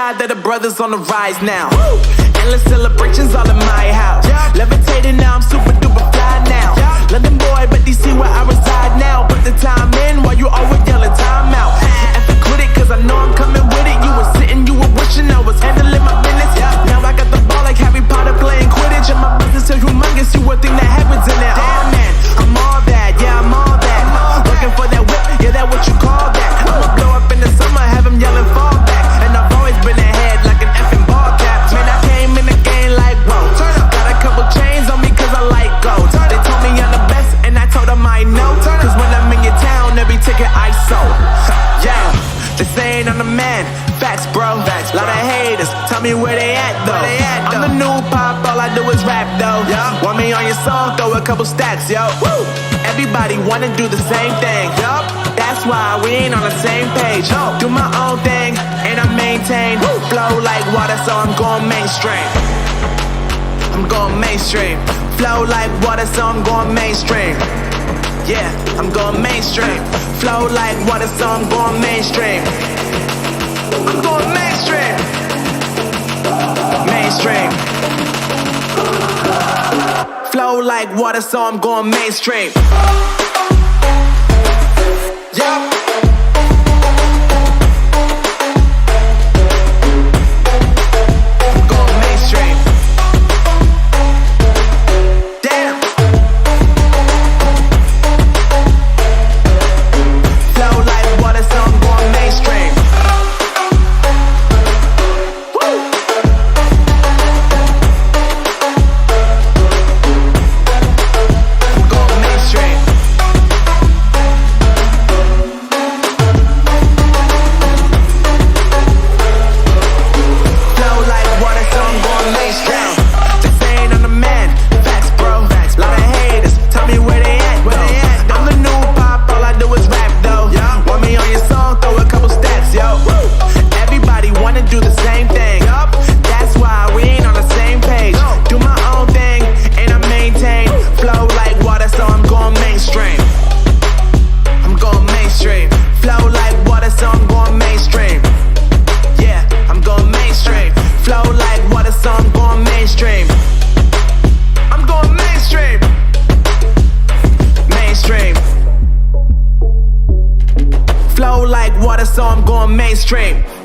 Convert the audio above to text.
God that the brothers on the rise now. Endless celebrations all in my house. Levitating now, I'm super duper fly now. London boy, but DC where I reside now. Put the time in while you always yelling time out. And quit it, cause I know I'm coming with it. You were sitting, you were wishing I was handling my business. Now I got the ball like Harry Potter playing Quidditch. And my business is humongous, you would think that happens in it. Oh man, I'm all that, yeah, I'm all that. Looking for that whip, yeah, that what you call that. I'ma blow up in the summer, have him yelling fall back. And I've always been ahead like an effing ball cap. Man, I came in the game like, whoa. Got a couple chains on me cause I like gold. They told me I'm the best and I told them I know. Cause when I'm in your town, every ticket I sold. Yeah, they saying I'm the man. Facts, bro. Lot of haters, tell me where they at though. I'm the new pop, all I do is rap though. Want me on your song, throw a couple stacks, yo. Everybody wanna do the same thing. That's why we ain't on the same page. Do my own thing and I maintain. Flow like water, so I'm going mainstream. I'm going mainstream. Flow like water, so I'm going mainstream. Yeah, I'm going mainstream. Flow like water, so I'm going mainstream. I'm going mainstream. Mainstream. Flow like water, so I'm going mainstream. Yeah. Flow like water, so I'm going mainstream.